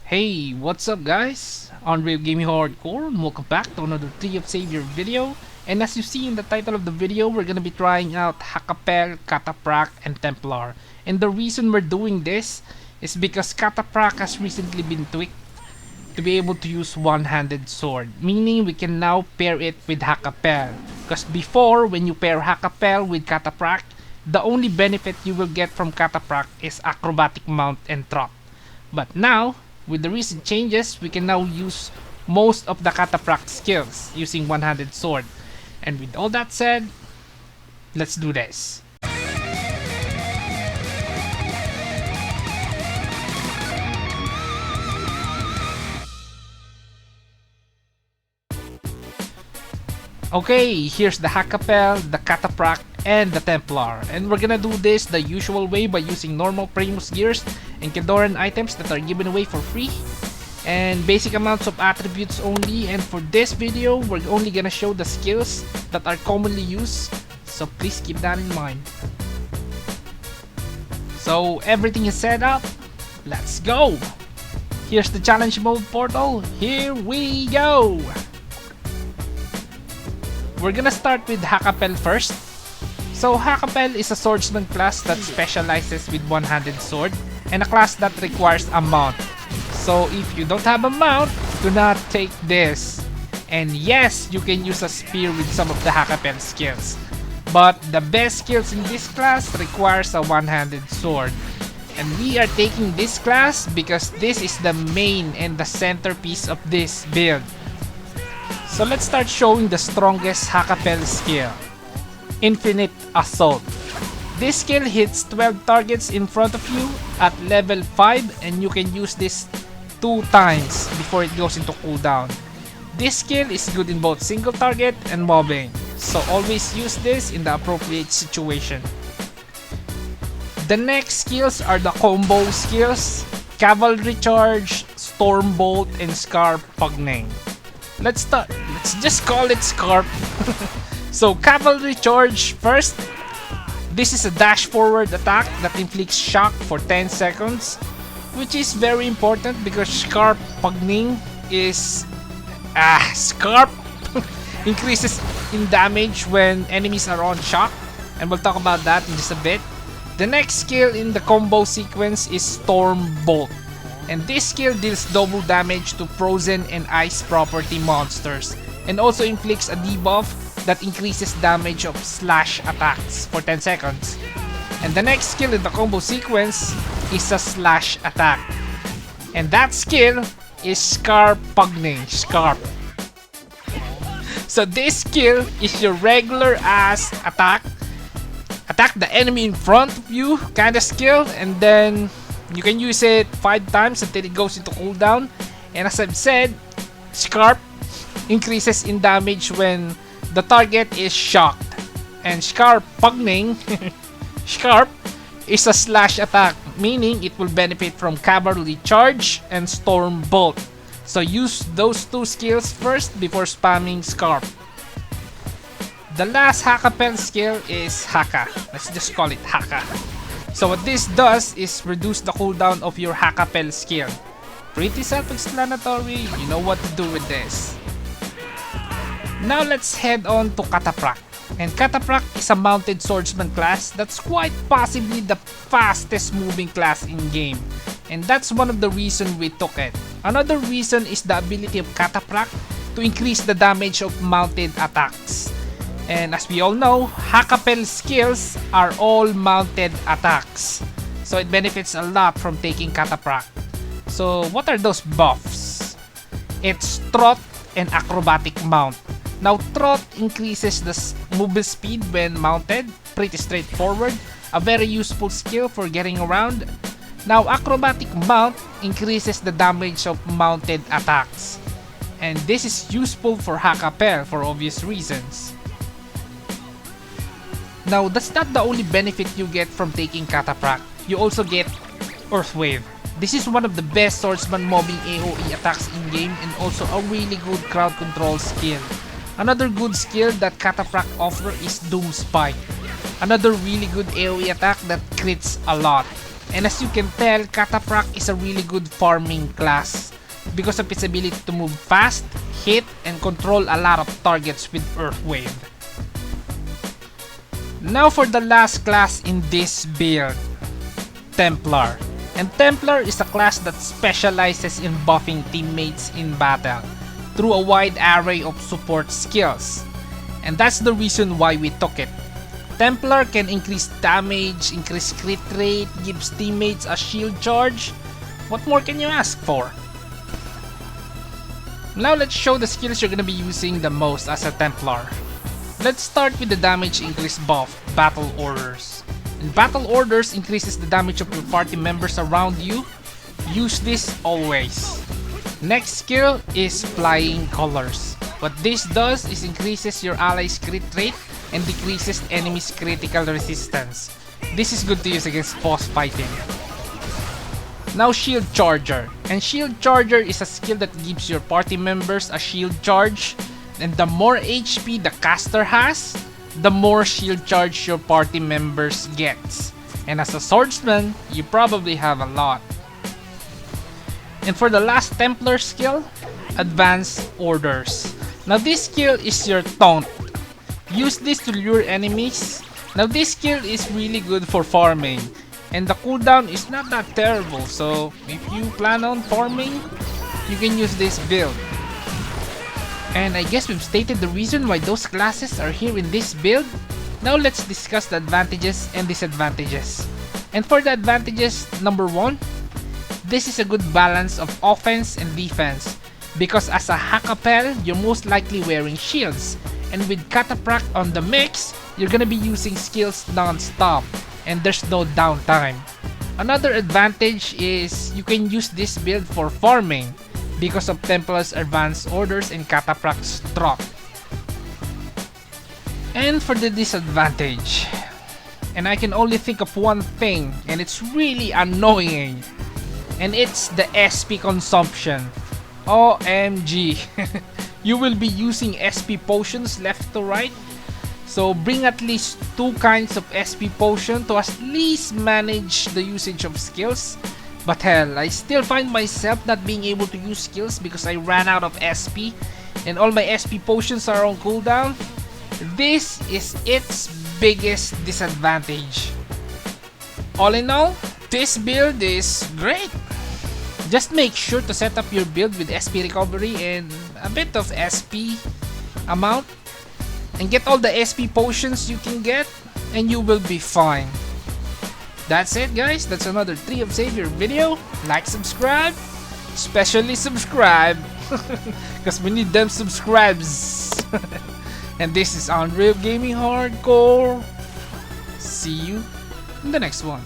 Hey, what's up guys? Unreal Gaming Hardcore and welcome back to another Tree of Savior video. And as you see in the title of the video, we're gonna be trying out Hackapell, Cataphract, and Templar. And the reason we're doing this is because Cataphract has recently been tweaked to be able to use one-handed sword, meaning we can now pair it with Hackapell. Because before, when you pair Hackapell with Cataphract, the only benefit you will get from Cataphract is acrobatic mount and trot. But now, with the recent changes, we can now use most of the Cataphract skills using one-handed sword. And with all that said, let's do this. Okay, here's the Hackapell, the Cataphract, and the Templar. And we're gonna do this the usual way by using normal Primus gears and Kendoran items that are given away for free. And basic amounts of attributes only. And for this video, we're only gonna show the skills that are commonly used. So please keep that in mind. So everything is set up. Let's go! Here's the challenge mode portal. Here we go! We're gonna start with Hackapell first. So Hackapell is a swordsman class that specializes with one-handed sword and a class that requires a mount. So if you don't have a mount, do not take this. And yes, you can use a spear with some of the Hackapell skills. But the best skills in this class requires a one-handed sword. And we are taking this class because this is the main and the centerpiece of this build. So let's start showing the strongest Hackapell skill. Infinite Assault. This skill hits 12 targets in front of you at level 5 and you can use this 2 times before it goes into cooldown. This skill is good in both single target and mobbing, so always use this in the appropriate situation. The next skills are the combo skills: Cavalry Charge, Storm Bolt, and Scarp Pugning. Let's just call it Scarp. So Cavalry Charge first. This is a dash forward attack that inflicts shock for 10 seconds, which is very important because Scarp Pugning is Scarp increases in damage when enemies are on shock, and we'll talk about that in just a bit. The next skill in the combo sequence is Storm Bolt. And this skill deals double damage to frozen and ice property monsters, and also inflicts a debuff that increases damage of slash attacks for 10 seconds. And the next skill in the combo sequence is a slash attack. And that skill is Scarp Pugning. Scarp. So this skill is your regular ass attack the enemy in front of you kind of skill, and then you can use it 5 times until it goes into cooldown. And as I've said, Scarp increases in damage when the target is shocked. And Scarp Pugning Scarp is a slash attack, meaning it will benefit from Cavalry Charge and Storm Bolt. So use those 2 skills first before spamming Scarp. The last Hackapell skill is Haka. Let's just call it Haka. So what this does is reduce the cooldown of your Hackapell skill. Pretty self-explanatory, you know what to do with this. Now let's head on to Cataphract. And Cataphract is a mounted swordsman class that's quite possibly the fastest moving class in game. And that's one of the reasons we took it. Another reason is the ability of Cataphract to increase the damage of mounted attacks. And as we all know, Hackapell skills are all mounted attacks. So it benefits a lot from taking Cataphract. So what are those buffs? It's Trot and Acrobatic Mount. Now Trot increases the movement speed when mounted. Pretty straightforward. A very useful skill for getting around. Now Acrobatic Mount increases the damage of mounted attacks. And this is useful for Hackapell for obvious reasons. Now, that's not the only benefit you get from taking Cataphract. You also get Earthwave. This is one of the best swordsman mobbing AoE attacks in game and also a really good crowd control skill. Another good skill that Cataphract offers is Doom Spike. Another really good AoE attack that crits a lot. And as you can tell, Cataphract is a really good farming class because of its ability to move fast, hit, and control a lot of targets with Earthwave. Now for the last class in this build, Templar. And Templar is a class that specializes in buffing teammates in battle through a wide array of support skills. And that's the reason why we took it. Templar can increase damage, increase crit rate, gives teammates a shield charge. What more can you ask for? Now let's show the skills you're gonna be using the most as a Templar. Let's start with the damage increase buff, Battle Orders. And Battle Orders increases the damage of your party members around you. Use this always. Next skill is Flying Colors. What this does is increases your allies' crit rate and decreases enemies' critical resistance. This is good to use against boss fighting. Now Shield Charger. And Shield Charger is a skill that gives your party members a shield charge. And the more HP the caster has, the more shield charge your party members gets. And as a swordsman, you probably have a lot. And for the last Templar skill, Advanced Orders. Now this skill is your taunt. Use this to lure enemies. Now this skill is really good for farming. And the cooldown is not that terrible, so if you plan on farming, you can use this build. And I guess we've stated the reason why those classes are here in this build. Now let's discuss the advantages and disadvantages. And for the advantages, number 1, this is a good balance of offense and defense. Because as a Hackapell, you're most likely wearing shields. And with Cataphract on the mix, you're gonna be using skills non-stop. And there's no downtime. Another advantage is you can use this build for farming because of Templar's Advanced Orders and Cataphract's Drop. And for the disadvantage, and I can only think of one thing, and it's really annoying, and it's the SP consumption. OMG. You will be using SP potions left to right. So bring at least 2 kinds of SP potion to at least manage the usage of skills. But hell, I still find myself not being able to use skills because I ran out of SP and all my SP potions are on cooldown. This is its biggest disadvantage. All in all, this build is great. Just make sure to set up your build with SP recovery and a bit of SP amount and get all the SP potions you can get and you will be fine. That's it guys, that's another Tree of Savior video. Like, subscribe, especially subscribe because we need them subscribes. And this is Unreal Gaming Hardcore. See you in the next one.